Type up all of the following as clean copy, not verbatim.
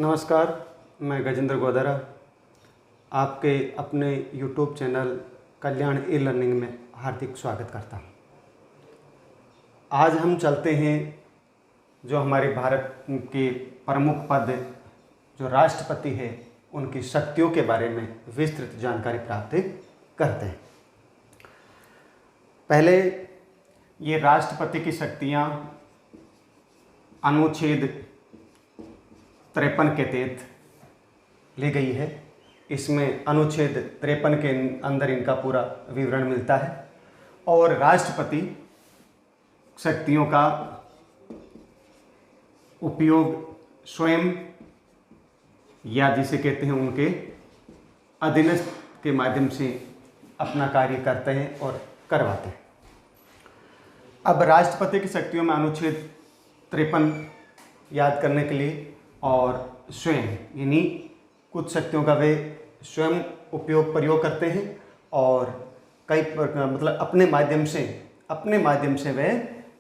नमस्कार, मैं गजेंद्र गोदारा आपके अपने YouTube चैनल कल्याण ई लर्निंग में हार्दिक स्वागत करता हूँ। आज हम चलते हैं जो हमारे भारत के प्रमुख पद जो राष्ट्रपति है उनकी शक्तियों के बारे में विस्तृत जानकारी प्राप्त करते हैं। पहले ये राष्ट्रपति की शक्तियाँ अनुच्छेद 53 के तहत ली गई है। इसमें अनुच्छेद 53 के अंदर इनका पूरा विवरण मिलता है और राष्ट्रपति शक्तियों का उपयोग स्वयं या जिसे कहते हैं उनके अधीनस्थ के माध्यम से अपना कार्य करते हैं और करवाते हैं। अब राष्ट्रपति की शक्तियों में अनुच्छेद 53 याद करने के लिए और स्वयं यानी कुछ शक्तियों का वे स्वयं प्रयोग करते हैं और कई मतलब अपने माध्यम से वे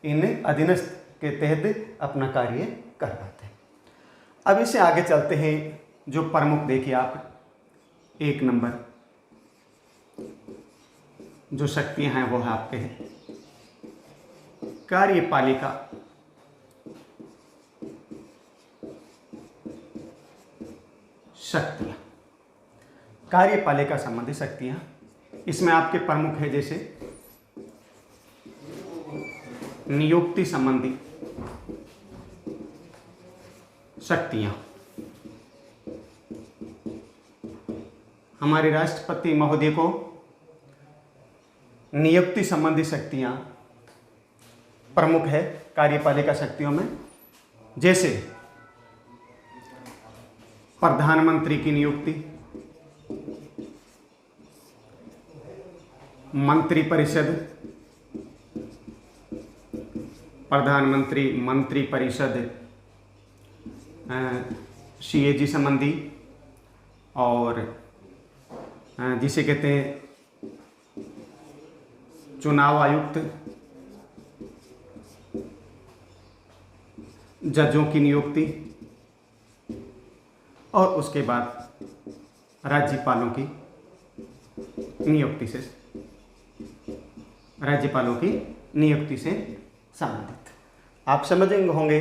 इन अधीनस्थ के तहत अपना कार्य करवाते हैं। अब इससे आगे चलते हैं। जो प्रमुख देखिए आप, 1 नंबर जो शक्तियां हैं वो है आपके कार्यपालिका। शक्तियाँ, कार्यपालिका संबंधी शक्तियाँ, इसमें आपके प्रमुख है जैसे नियुक्ति संबंधी शक्तियाँ। हमारे राष्ट्रपति महोदय को नियुक्ति संबंधी शक्तियाँ प्रमुख है कार्यपालिका शक्तियों में, जैसे प्रधानमंत्री की नियुक्ति, मंत्रिपरिषद, प्रधानमंत्री मंत्रिपरिषद, सीएजी संबंधी और जिसे कहते हैं चुनाव आयुक्त, जजों की नियुक्ति और उसके बाद राज्यपालों की नियुक्ति से संबंधित। आप समझेंगे होंगे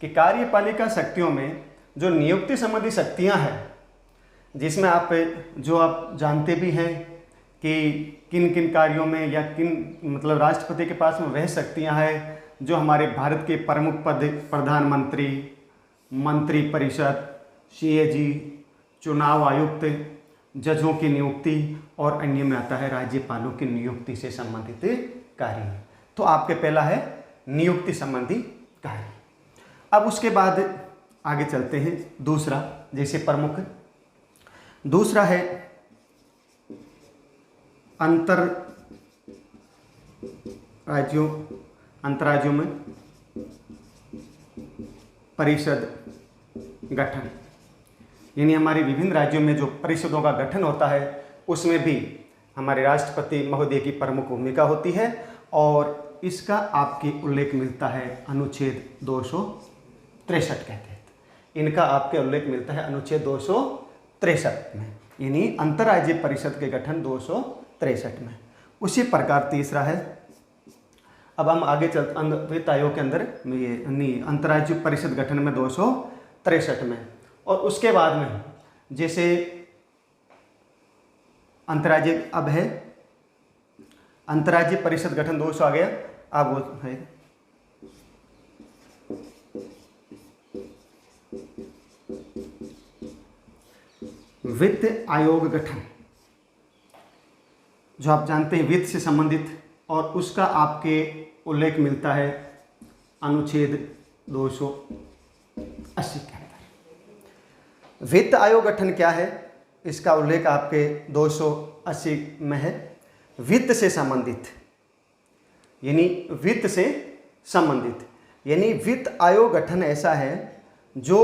कि कार्यपालिका शक्तियों में जो नियुक्ति संबंधी शक्तियां हैं, जिसमें आप जानते भी हैं कि किन किन कार्यों में या किन मतलब राष्ट्रपति के पास में वह शक्तियां हैं जो हमारे भारत के प्रमुख पद प्रधानमंत्री, मंत्रिपरिषद, सीएजी, चुनाव आयुक्त, जजों की नियुक्ति और अन्य में आता है राज्यपालों की नियुक्ति से संबंधित कार्य। तो आपके पहला है नियुक्ति संबंधी कार्य। अब उसके बाद आगे चलते हैं। दूसरा जैसे प्रमुख, दूसरा है अंतर्राज्यों में परिषद गठन, यानी हमारे विभिन्न राज्यों में जो परिषदों का गठन होता है उसमें भी हमारे राष्ट्रपति महोदय की प्रमुख भूमिका होती है और इसका आपके उल्लेख मिलता है अनुच्छेद 263 के तहत। इनका आपके उल्लेख मिलता है अनुच्छेद 263 में, यानी अंतर्राज्यीय परिषद के गठन 263 में। उसी प्रकार तीसरा है, अब हम आगे चलते वित्त आयोग के अंदर ये अंतर्राज्यीय परिषद गठन में 263 में, और उसके बाद में जैसे अंतर्राज्यीय अब है अंतर्राज्यीय परिषद गठन 200 आ गया। अब वो है वित्त आयोग गठन, जो आप जानते हैं वित्त से संबंधित, और उसका आपके उल्लेख मिलता है अनुच्छेद 280 के अंदर। वित्त आयोग गठन क्या है, इसका उल्लेख आपके 280 में है। वित्त से संबंधित यानी वित्त आयोग गठन ऐसा है जो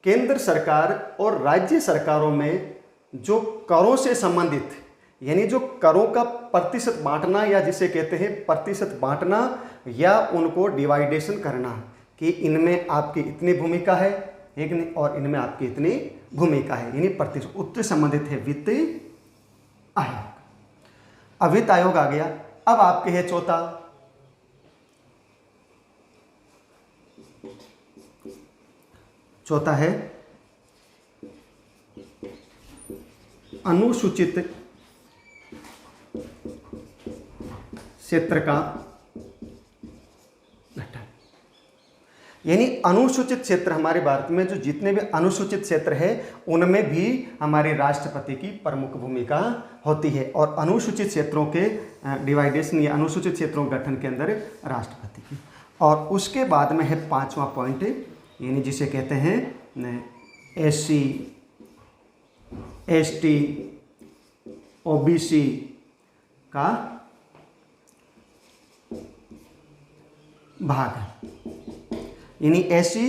केंद्र सरकार और राज्य सरकारों में जो करों से संबंधित, यानी जो करों का प्रतिशत बांटना या जिसे कहते हैं प्रतिशत बांटना या उनको डिवाइडेशन करना कि इनमें आपकी इतनी भूमिका है, है कि नहीं, और इनमें आपकी इतनी भूमिका है, यानी प्रतिशत उत्तर संबंधित है वित्त आयोग। अब वित्त आयोग आ गया। अब आपके है चौथा है अनुसूचित क्षेत्र का गठन। यानी अनुसूचित क्षेत्र, हमारे भारत में जो जितने भी अनुसूचित क्षेत्र है उनमें भी हमारे राष्ट्रपति की प्रमुख भूमिका होती है, और अनुसूचित क्षेत्रों के डिवाइडेशन या अनुसूचित क्षेत्रों के गठन के अंदर राष्ट्रपति की। और उसके बाद में है 5वां पॉइंट, यानी जिसे कहते हैं SC ST OBC का भाग, यानी SC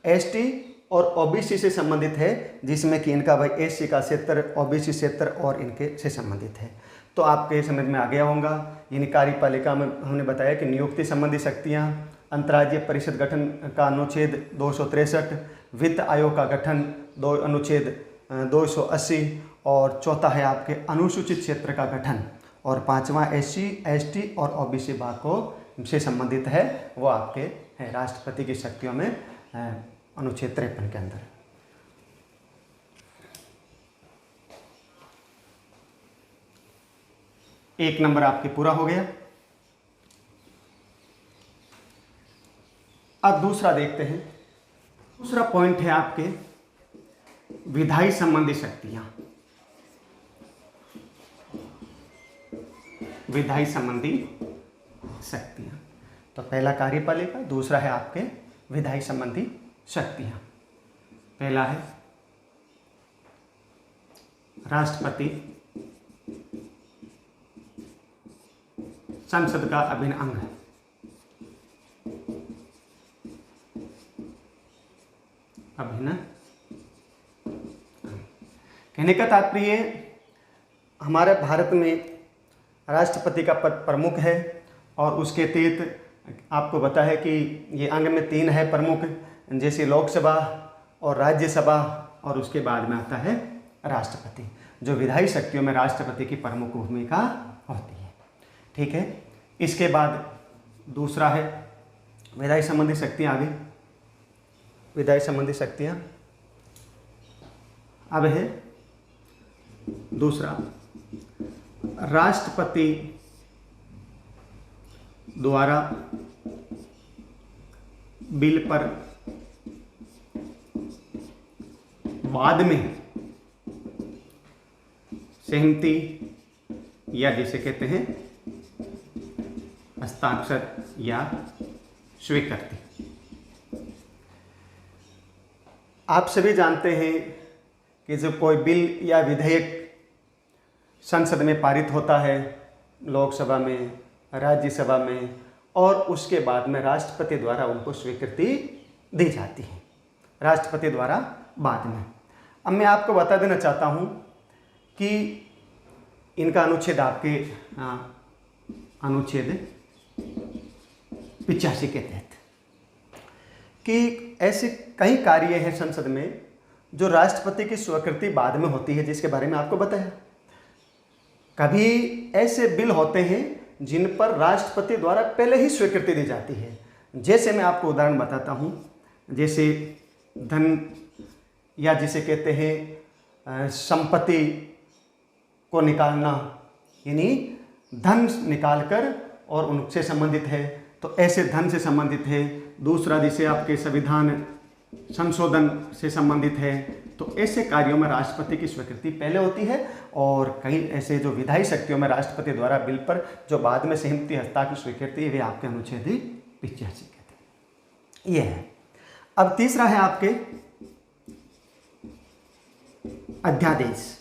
ST और OBC से संबंधित है, जिसमें कि इनका भाई SC का क्षेत्र, OBC क्षेत्र और इनके से संबंधित है। तो आपके समझ में आ गया होगा। यानी कार्यपालिका में हमने बताया कि नियुक्ति संबंधी शक्तियाँ, अंतर्राज्यीय परिषद गठन का अनुच्छेद 263, वित्त आयोग का गठन अनुच्छेद 280, और चौथा है आपके अनुसूचित क्षेत्र का गठन, और 5वां SC ST और OBC भाग को से संबंधित है, वो आपके है राष्ट्रपति की शक्तियों में अनुच्छेद 53 के अंदर। एक नंबर आपके पूरा हो गया। अब दूसरा देखते हैं। दूसरा पॉइंट है आपके विधायी संबंधी शक्तियां। विधायी संबंधी शक्तियां, तो पहला कार्यपालिका, दूसरा है आपके विधायी संबंधी शक्तियां। पहला है राष्ट्रपति संसद का अभिन्न अंग है। अभिन्न कहने का तात्पर्य हमारे भारत में राष्ट्रपति का पद प्रमुख है, और उसके अतिरिक्त आपको पता है कि ये अंग में 3 है प्रमुख, जैसे लोकसभा और राज्यसभा, और उसके बाद में आता है राष्ट्रपति। जो विधायी शक्तियों में राष्ट्रपति की प्रमुख भूमिका होती है। ठीक है। इसके बाद दूसरा है विधायी संबंधी शक्तियाँ। आगे विधायी संबंधी शक्तियाँ अब है दूसरा, राष्ट्रपति द्वारा बिल पर बाद में सहमति या जिसे कहते हैं हस्ताक्षर या स्वीकृति। आप सभी जानते हैं कि जब कोई बिल या विधेयक संसद में पारित होता है, लोकसभा में, राज्यसभा में, और उसके बाद में राष्ट्रपति द्वारा उनको स्वीकृति दी जाती है, राष्ट्रपति द्वारा बाद में। अब मैं आपको बता देना चाहता हूँ कि इनका अनुच्छेद आपके अनुच्छेद 85 के तहत कि ऐसे कई कार्य हैं संसद में जो राष्ट्रपति की स्वीकृति बाद में होती है, जिसके बारे में आपको बताया। कभी ऐसे बिल होते हैं जिन पर राष्ट्रपति द्वारा पहले ही स्वीकृति दी जाती है। जैसे मैं आपको उदाहरण बताता हूँ, जैसे धन या जिसे कहते हैं संपत्ति को निकालना, यानी धन निकालकर और उनसे संबंधित है, तो ऐसे धन से संबंधित है। दूसरा जिसे आपके संविधान संशोधन से संबंधित है, तो ऐसे कार्यों में राष्ट्रपति की स्वीकृति पहले होती है। और कई ऐसे जो विधायी शक्तियों में राष्ट्रपति द्वारा बिल पर जो बाद में सहमति हस्ताक्षर स्वीकृति, वे आपके अनुच्छेद 85 कहते हैं। यह है। अब तीसरा है आपके अध्यादेश।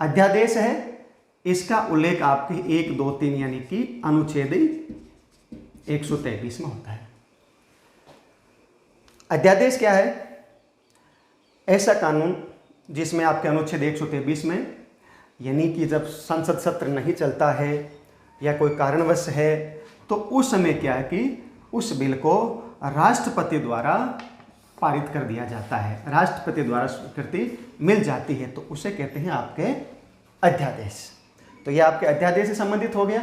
अध्यादेश है, इसका उल्लेख आपके 1, 2, 3 यानी कि अनुच्छेद 123 में होता है। अध्यादेश क्या है? ऐसा कानून जिसमें आपके अनुच्छेद 123 में, यानी कि जब संसद सत्र नहीं चलता है या कोई कारणवश है, तो उस समय क्या है कि उस बिल को राष्ट्रपति द्वारा पारित कर दिया जाता है, राष्ट्रपति द्वारा स्वीकृति मिल जाती है, तो उसे कहते हैं आपके अध्यादेश। तो ये आपके अध्यादेश से संबंधित हो गया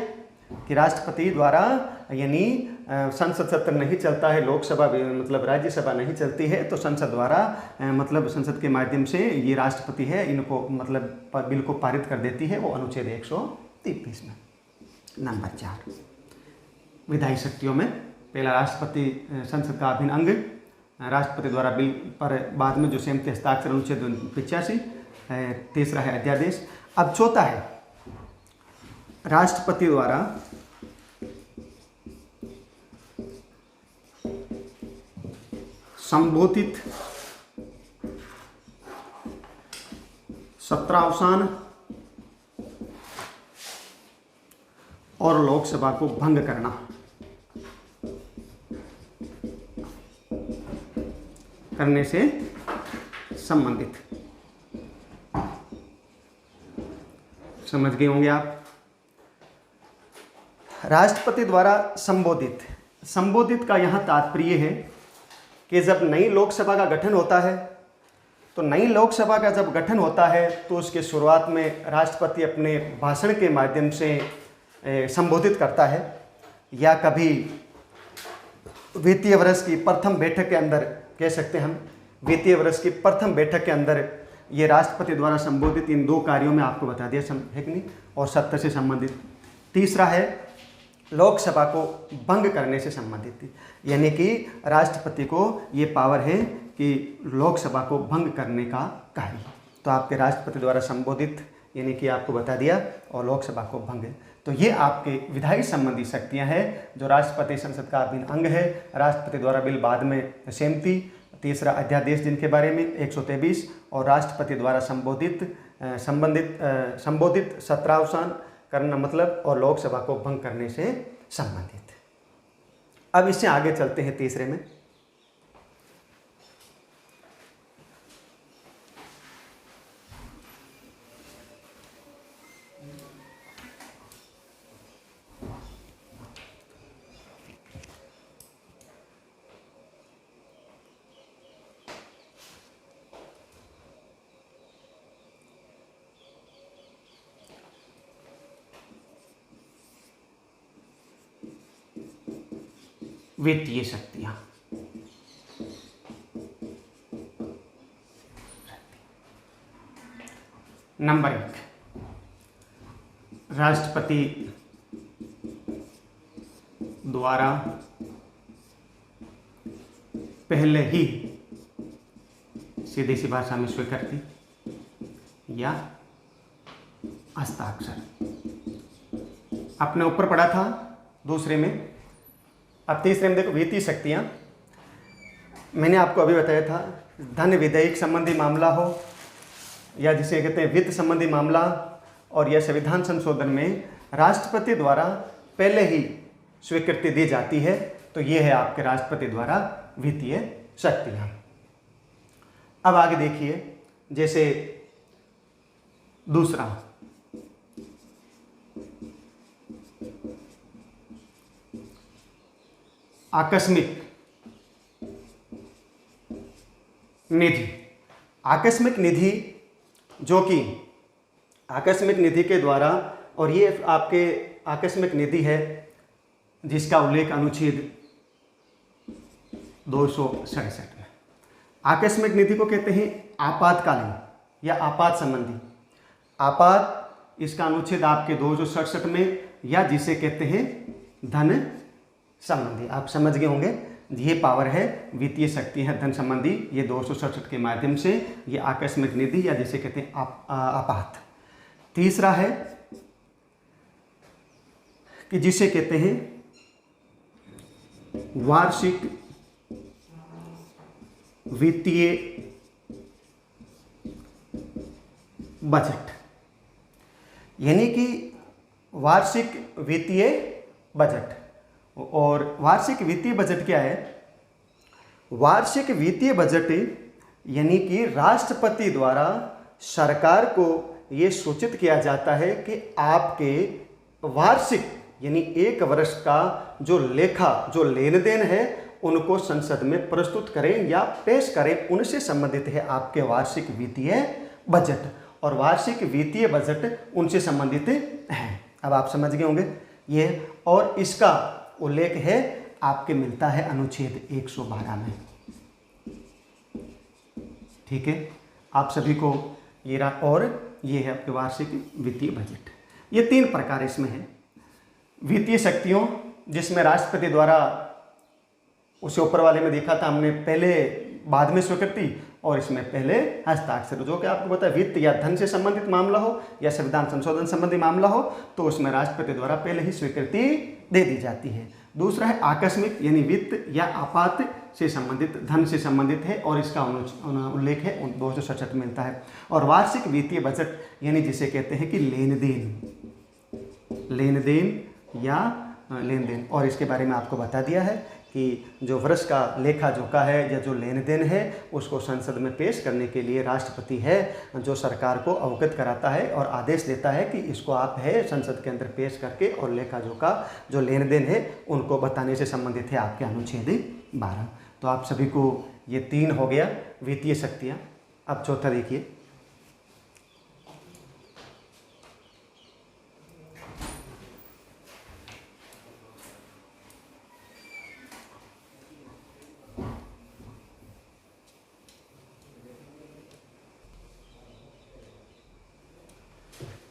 कि राष्ट्रपति द्वारा, यानी संसद सत्र नहीं चलता है, लोकसभा मतलब राज्यसभा नहीं चलती है, तो संसद द्वारा मतलब संसद के माध्यम से ये राष्ट्रपति है इनको मतलब बिल को पारित कर देती है, वो अनुच्छेद 133 में। नंबर 4, विधायी शक्तियों में पहला राष्ट्रपति संसद का अभिन्न अंग, राष्ट्रपति द्वारा बिल पर बाद में जो सहमति हस्ताक्षर अनुच्छेद 85, तीसरा है अध्यादेश। अब चौथा है राष्ट्रपति द्वारा संबोधित सत्रावसान और लोकसभा को भंग करना। करने से संबंधित, समझ गए होंगे आप। राष्ट्रपति द्वारा संबोधित का यहाँ तात्पर्य है कि जब नई लोकसभा का गठन होता है, तो नई लोकसभा का जब गठन होता है तो उसके शुरुआत में राष्ट्रपति अपने भाषण के माध्यम से संबोधित करता है, या कभी वित्तीय वर्ष की प्रथम बैठक के अंदर, कह सकते हैं हम वित्तीय वर्ष की प्रथम बैठक के अंदर ये राष्ट्रपति द्वारा संबोधित इन 2 कार्यों में आपको बता दिया है कि नहीं, और सत्र से संबंधित। तीसरा है लोकसभा को भंग करने से संबंधित, यानी कि राष्ट्रपति को ये पावर है कि लोकसभा को भंग करने का कार्य। तो आपके राष्ट्रपति द्वारा संबोधित यानी कि आपको बता दिया, और लोकसभा को भंग। तो ये आपके विधायी संबंधी शक्तियां हैं जो राष्ट्रपति संसद का अभिन्न अंग है, राष्ट्रपति द्वारा बिल बाद में सहमति, तीसरा अध्यादेश जिनके बारे में 123, और राष्ट्रपति द्वारा संबोधित सत्रावसान करना मतलब, और लोकसभा को भंग करने से संबंधित। अब इससे आगे चलते हैं तीसरे में। वित्तीय शक्तियां। नंबर 1, राष्ट्रपति द्वारा पहले ही, सीधी सी भाषा में स्वीकृति या हस्ताक्षर। आपने ऊपर पढ़ा था दूसरे में। अब तीसरे में देखो वित्तीय शक्तियाँ। मैंने आपको अभी बताया था, धन विधेयक संबंधी मामला हो या जिसे कहते हैं वित्त संबंधी मामला, और यह संविधान संशोधन में राष्ट्रपति द्वारा पहले ही स्वीकृति दी जाती है, तो ये है आपके राष्ट्रपति द्वारा वित्तीय शक्तियाँ। अब आगे देखिए, जैसे दूसरा आकस्मिक निधि। आकस्मिक निधि जो कि आकस्मिक निधि के द्वारा, और ये आपके आकस्मिक निधि है जिसका उल्लेख अनुच्छेद 267 में। आकस्मिक निधि को कहते हैं आपातकालीन या आपात संबंधी। आपात इसका अनुच्छेद आपके 267 में, या जिसे कहते हैं धन संबंधी। आप समझ गए होंगे, ये पावर है, वित्तीय शक्ति है धन संबंधी, ये 267 के माध्यम से ये आकस्मिक निधि या जिसे कहते हैं आपात। तीसरा है कि जिसे कहते हैं वार्षिक वित्तीय बजट, यानी कि वार्षिक वित्तीय बजट। और वार्षिक वित्तीय बजट क्या है? वार्षिक वित्तीय बजट यानी कि राष्ट्रपति द्वारा सरकार को ये सूचित किया जाता है कि आपके वार्षिक यानी एक वर्ष का जो लेखा, जो लेन देन है, उनको संसद में प्रस्तुत करें या पेश करें, उनसे संबंधित है आपके वार्षिक वित्तीय बजट। और वार्षिक वित्तीय बजट उनसे संबंधित है। अब आप समझ गए होंगे ये, और इसका उल्लेख है आपके मिलता है अनुच्छेद 112 में। ठीक है, आप सभी को ये रहा, और ये है आपके वार्षिक वित्तीय बजट। ये 3 प्रकार इसमें है। वित्तीय शक्तियों, जिसमें राष्ट्रपति द्वारा, उसे ऊपर वाले में देखा था हमने, पहले बाद में स्वीकृति और इसमें पहले हस्ताक्षर। जो कि आपको पता है वित्त या धन से संबंधित मामला हो या संविधान संशोधन संबंधी मामला हो तो उसमें राष्ट्रपति द्वारा पहले ही स्वीकृति दे दी जाती है। दूसरा है आकस्मिक, यानी वित्त या आपात से संबंधित, धन से संबंधित है और इसका उल्लेख है 267 मिलता है। और वार्षिक वित्तीय बजट यानी जिसे कहते हैं कि लेन देन, और इसके बारे में आपको बता दिया है कि जो वर्ष का लेखा जोखा है या जो लेन देन है उसको संसद में पेश करने के लिए राष्ट्रपति है जो सरकार को अवगत कराता है और आदेश देता है कि इसको आप है संसद के अंदर पेश करके और लेखा जोखा जो लेन देन है उनको बताने से संबंधित है आपके अनुच्छेद 12। तो आप सभी को ये 3 हो गया वित्तीय शक्तियाँ। अब चौथा देखिए,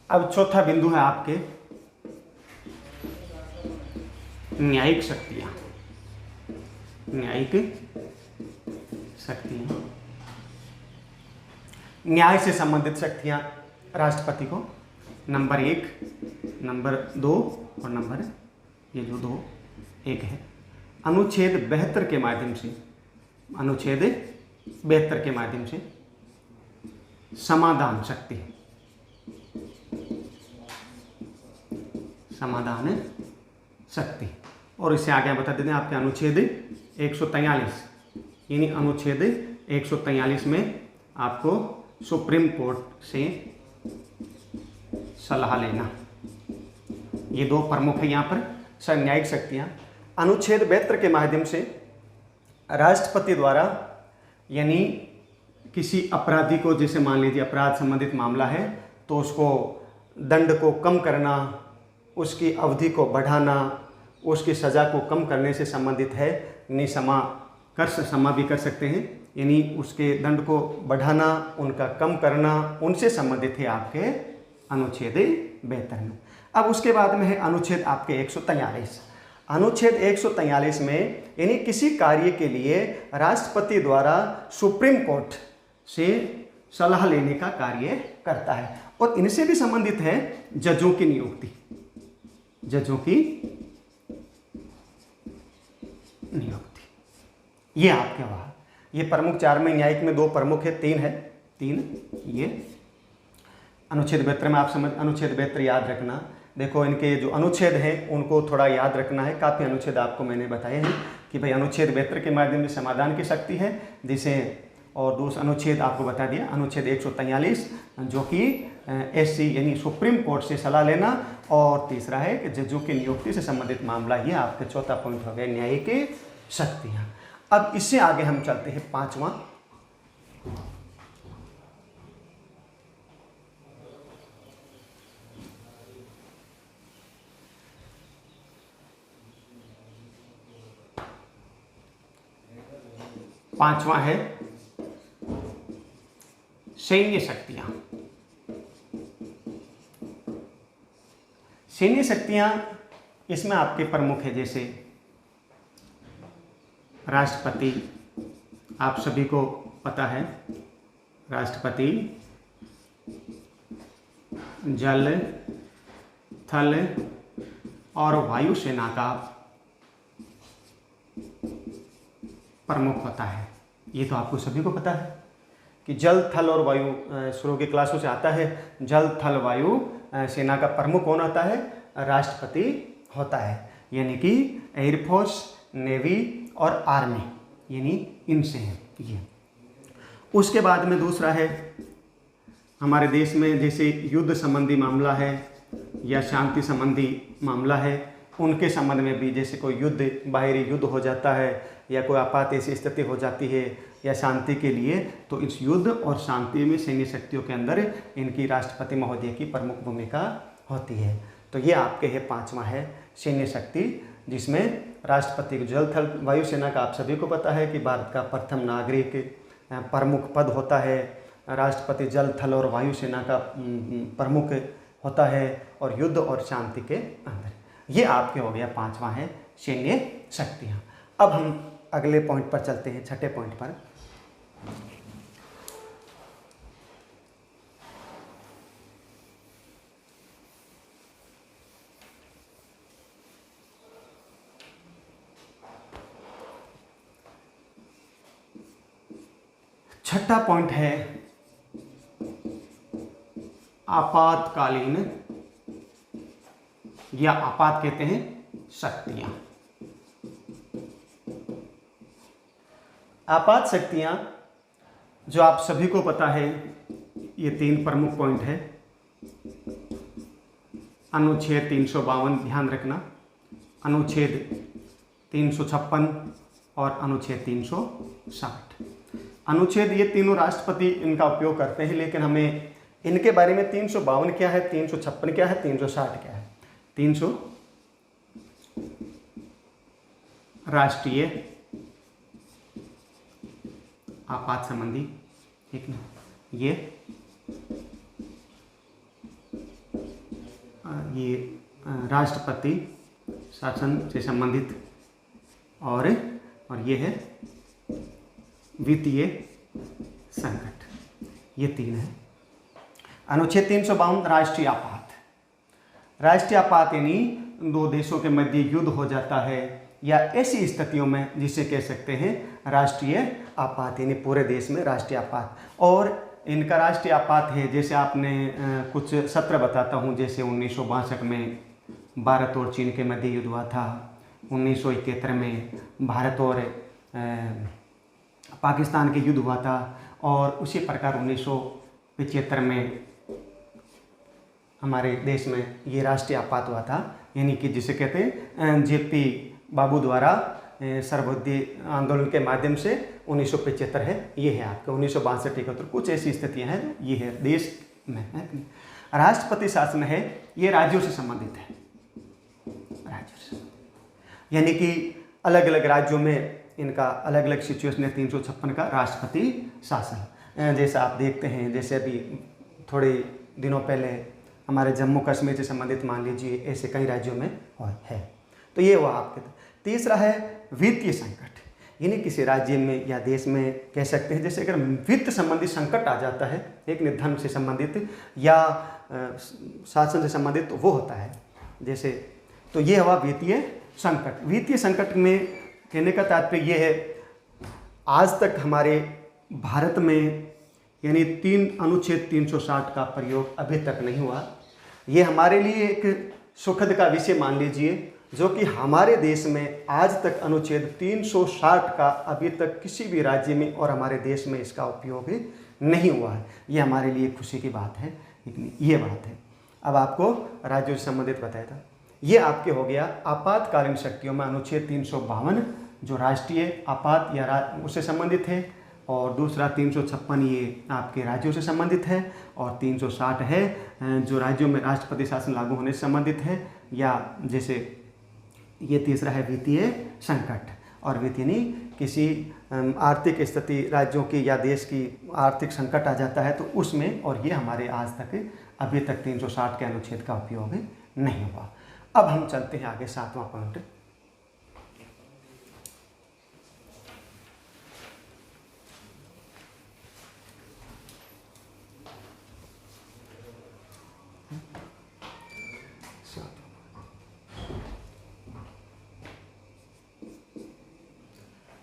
अब चौथा बिंदु है आपके न्यायिक शक्तियां। न्याय से संबंधित शक्तियां राष्ट्रपति को नंबर 1, नंबर 2 और नंबर ये जो 2 1 है अनुच्छेद 72 के माध्यम से समाधान शक्ति। और इससे आगे बता देते हैं आपके अनुच्छेद 143, यानी अनुच्छेद 143 में आपको सुप्रीम कोर्ट से सलाह लेना। ये 2 प्रमुख है यहाँ पर न्यायिक शक्तियाँ। अनुच्छेद 72 के माध्यम से राष्ट्रपति द्वारा, यानी किसी अपराधी को, जैसे मान लीजिए अपराध संबंधित मामला है तो उसको दंड को कम करना, उसकी अवधि को बढ़ाना, उसकी सज़ा को कम करने से संबंधित है। यानी समा भी कर सकते हैं, यानी उसके दंड को बढ़ाना, उनका कम करना, उनसे संबंधित है आपके अनुच्छेद 72 में। अब उसके बाद में है अनुच्छेद आपके 143। अनुच्छेद 143 में यानी किसी कार्य के लिए राष्ट्रपति द्वारा सुप्रीम कोर्ट से सलाह लेने का कार्य करता है। और इनसे भी संबंधित है जजों की नियुक्ति। ये आपके वहाँ ये प्रमुख 4 में, न्यायिक में 2 प्रमुख है, 3 है, 3 ये अनुच्छेद 72 में आप समझ, अनुच्छेद 72 याद रखना। देखो इनके जो अनुच्छेद हैं उनको थोड़ा याद रखना है। काफ़ी अनुच्छेद आपको मैंने बताए हैं कि भाई अनुच्छेद 72 के माध्यम से समाधान की शक्ति है जिसे, और दूसरा अनुच्छेद आपको बता दिया अनुच्छेद 143 जो कि एससी यानी सुप्रीम कोर्ट से सलाह लेना, और तीसरा है कि जजों की नियुक्ति से संबंधित मामला। ये आपके चौथा पॉइंट हो गया न्यायिक शक्तियाँ। अब इससे आगे हम चलते हैं 5वां, है सैन्य शक्तियां। सैन्य शक्तियां इसमें आपके प्रमुख है, जैसे राष्ट्रपति, आप सभी को पता है राष्ट्रपति जल, थल और वायु सेना का प्रमुख होता है। ये तो आपको सभी को पता है कि जल, थल और वायु, शुरू की क्लासों से आता है। जल, थल, वायु सेना का प्रमुख कौन होता है? राष्ट्रपति होता है, यानी कि एयरफोर्स, नेवी और आर्मी, यानी इनसे है ये। उसके बाद में दूसरा है हमारे देश में जैसे युद्ध संबंधी मामला है या शांति संबंधी मामला है, उनके संबंध में भी, जैसे कोई युद्ध, बाहरी युद्ध हो जाता है या कोई आपात ऐसी स्थिति हो जाती है या शांति के लिए, तो इस युद्ध और शांति में सैन्य शक्तियों के अंदर इनकी राष्ट्रपति महोदय की प्रमुख भूमिका होती है। तो ये आपके है 5वां है सैन्य शक्ति, जिसमें राष्ट्रपति को जल थल वायुसेना का आप सभी को पता है कि भारत का प्रथम नागरिक प्रमुख पद होता है। राष्ट्रपति जल थल और वायुसेना का प्रमुख होता है और युद्ध और शांति के अंदर। ये आपके हो गया 5वां है सैन्य शक्तियाँ। अब हम अगले पॉइंट पर चलते हैं, छठे पॉइंट पर। छठा पॉइंट है आपातकालीन या आपात कहते हैं शक्तियां। आपात शक्तियां जो आप सभी को पता है, ये 3 प्रमुख पॉइंट है। अनुच्छेद 352 ध्यान रखना, अनुच्छेद 356 और अनुच्छेद 360। अनुच्छेद ये तीनों राष्ट्रपति इनका उपयोग करते हैं, लेकिन हमें इनके बारे में 352 क्या है, 356 क्या है, 360 क्या है। 300 राष्ट्रीय आपात संबंधी, ठीक ना, ये राष्ट्रपति शासन से संबंधित, और ये है वित्तीय संकट। ये 3 है। अनुच्छेद 352 राष्ट्रीय आपात। राष्ट्रीय आपात यानी 2 देशों के मध्य युद्ध हो जाता है या ऐसी स्थितियों में जिसे कह सकते हैं राष्ट्रीय आपात, यानी पूरे देश में राष्ट्रीय आपात। और इनका राष्ट्रीय आपात है, जैसे आपने कुछ सत्र बताता हूँ, जैसे 1962 में भारत और चीन के मध्य युद्ध हुआ था, 1971 में भारत और पाकिस्तान के युद्ध हुआ था, और उसी प्रकार 1975 में हमारे देश में ये राष्ट्रीय आपात हुआ था, यानी कि जिसे कहते हैं जेपी बाबू द्वारा सर्वोदय आंदोलन के माध्यम से 1975 है। ये है आपका 1962-71 कुछ ऐसी स्थितियां हैं, ये है देश में है। राष्ट्रपति शासन है, ये राज्यों से संबंधित है, राज्यों से, यानी कि अलग अलग राज्यों में इनका अलग अलग सिचुएशन है। 356 का राष्ट्रपति शासन, जैसा आप देखते हैं, जैसे अभी थोड़े दिनों पहले हमारे जम्मू कश्मीर से संबंधित मान लीजिए, ऐसे कई राज्यों में है। तो ये हुआ आपके। तीसरा है वित्तीय संकट, यानी किसी राज्य में या देश में कह सकते हैं, जैसे अगर वित्त संबंधी संकट आ जाता है, एक निर्धन से संबंधित या शासन से संबंधित, तो वो होता है जैसे, तो ये हुआ वित्तीय संकट। वित्तीय संकट में कहने का तात्पर्य ये है, आज तक हमारे भारत में यानी अनुच्छेद 360 का प्रयोग अभी तक नहीं हुआ। ये हमारे लिए एक सुखद का विषय मान लीजिए, जो कि हमारे देश में आज तक अनुच्छेद 360 का अभी तक किसी भी राज्य में और हमारे देश में इसका उपयोग नहीं हुआ है। ये हमारे लिए खुशी की बात है, ये बात है। अब आपको राज्यों से संबंधित बताया था। ये आपके हो गया आपातकालीन शक्तियों में अनुच्छेद 352 जो राष्ट्रीय आपात या उससे संबंधित है, और दूसरा 356 ये आपके राज्यों से संबंधित है, और 360 है जो राज्यों में राष्ट्रपति शासन लागू होने से संबंधित है, या जैसे ये तीसरा है वित्तीय संकट। और वित्तीय नहीं, किसी आर्थिक स्थिति राज्यों की या देश की आर्थिक संकट आ जाता है तो उसमें, और ये हमारे आज तक अभी तक 360 के अनुच्छेद का उपयोग नहीं हुआ। अब हम चलते हैं आगे 7वां पॉइंट।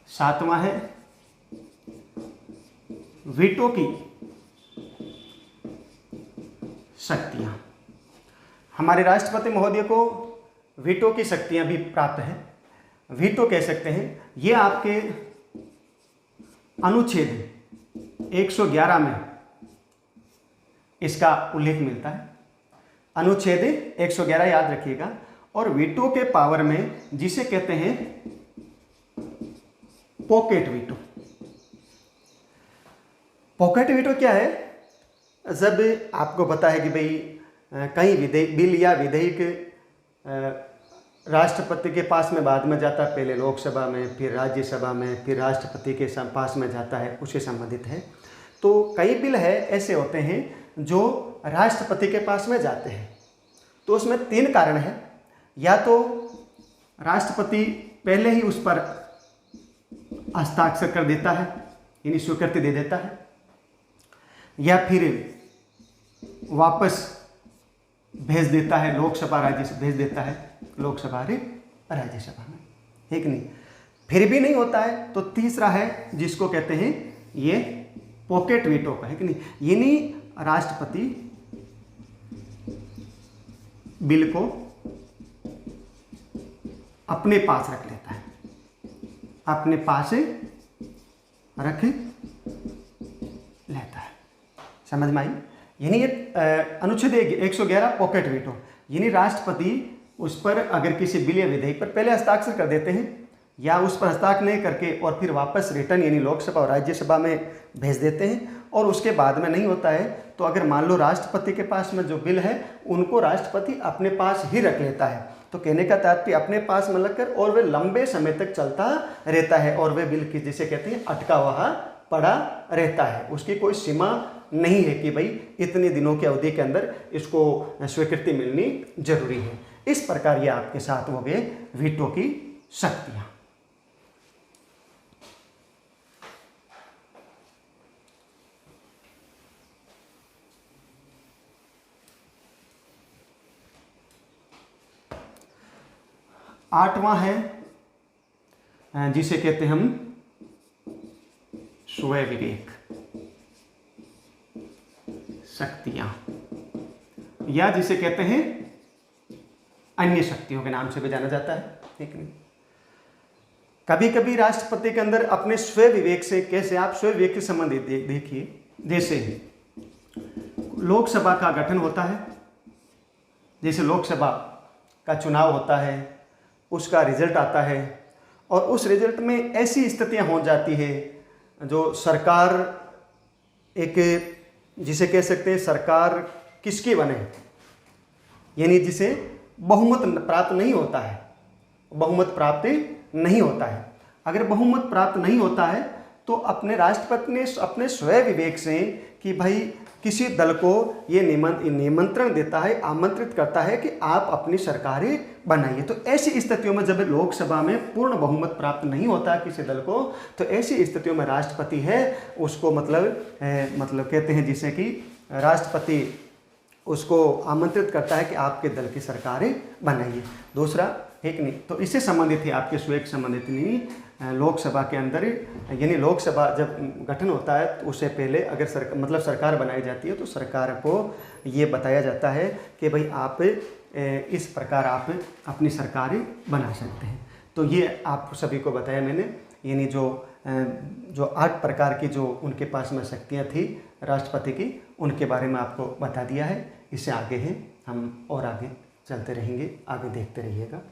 सातवां है वीटो की शक्तियां। हमारे राष्ट्रपति महोदय को वीटो की शक्तियां भी प्राप्त है। वीटो कह सकते हैं, ये आपके अनुच्छेद 111 में इसका उल्लेख मिलता है। अनुच्छेद 111 याद रखिएगा। और वीटो के पावर में जिसे कहते हैं पॉकेट वीटो। पॉकेट वीटो क्या है? जब आपको पता है कि भाई कहीं बिल या विधेयक राष्ट्रपति के पास में बाद में जाता है, पहले लोकसभा में, फिर राज्यसभा में, फिर राष्ट्रपति के पास में जाता है, उससे संबंधित है। तो कई बिल है ऐसे होते हैं जो राष्ट्रपति के पास में जाते हैं। तो उसमें 3 कारण है। या तो राष्ट्रपति पहले ही उस पर हस्ताक्षर कर देता है, यानी स्वीकृति दे देता है, या फिर वापस भेज देता है लोकसभा राज्यसभा, भेज देता है लोकसभा रे राज्यसभा में, है कि नहीं। फिर भी नहीं होता है तो तीसरा है जिसको कहते हैं ये पॉकेट वीटो का, है कि नहीं। यानी राष्ट्रपति बिल को अपने पास रख लेता है, अपने पास रख लेता है। समझ में आई? यानी ये अनुच्छेद 111 पॉकेट वीटो, यानी राष्ट्रपति उस पर अगर किसी बिल या विधेयक पर पहले हस्ताक्षर कर देते हैं या उस पर हस्ताक्षर नहीं करके और फिर वापस रिटर्न यानी लोकसभा और राज्यसभा में भेज देते हैं और उसके बाद में नहीं होता है, तो अगर मान लो राष्ट्रपति के पास में जो बिल है उनको राष्ट्रपति अपने पास ही रख लेता है। तो कहने का तात्पर्य अपने पास में रखकर और वे लंबे समय तक चलता रहता है और वे बिल की जिसे कहते हैं अटका हुआ पड़ा रहता है। उसकी कोई सीमा नहीं है कि भाई इतने दिनों की अवधि के अंदर इसको स्वीकृति मिलनी जरूरी है। इस प्रकार ये आपके साथ हो गए वीटो की शक्तियां। आठवां है जिसे कहते हैं हम स्वयं विवेक शक्तियां, या जिसे कहते हैं अन्य शक्तियों के नाम से भी जाना जाता है, ठीक नहीं। कभी कभी राष्ट्रपति के अंदर अपने स्वयं विवेक से, कैसे आप स्वयं विवेक के संबंधित देखिए, जैसे लोकसभा का गठन होता है, जैसे लोकसभा का चुनाव होता है, उसका रिजल्ट आता है और उस रिजल्ट में ऐसी स्थितियां हो जाती है जो सरकार एक जिसे कह सकते हैं सरकार किसकी बने, यानी जिसे बहुमत प्राप्त नहीं होता है, बहुमत प्राप्त नहीं होता है। अगर बहुमत प्राप्त नहीं होता है तो अपने राष्ट्रपति ने अपने स्वयं विवेक से कि भाई किसी दल को ये निमंत्रण देता है, आमंत्रित करता है कि आप अपनी सरकारें बनाइए। तो ऐसी स्थितियों में जब लोकसभा में पूर्ण बहुमत प्राप्त नहीं होता है किसी दल को, तो ऐसी स्थितियों में राष्ट्रपति है उसको मतलब कहते हैं जिसे कि राष्ट्रपति उसको आमंत्रित करता है कि आपके दल की सरकारें बनाइए। दूसरा, ठीक नहीं, तो इससे संबंधित है आपके स्वयं संबंधित नहीं। लोकसभा के अंदर यानी लोकसभा जब गठन होता है तो उससे पहले अगर सरकार बनाई जाती है तो सरकार को ये बताया जाता है कि भाई आप इस प्रकार आप अपनी सरकारें बना सकते हैं। तो ये आप सभी को बताया मैंने, यानी जो 8 प्रकार की जो उनके पास में शक्तियाँ थी राष्ट्रपति की, उनके बारे में आपको बता दिया है। इससे आगे हैं हम और आगे चलते रहेंगे, आगे देखते रहिएगा।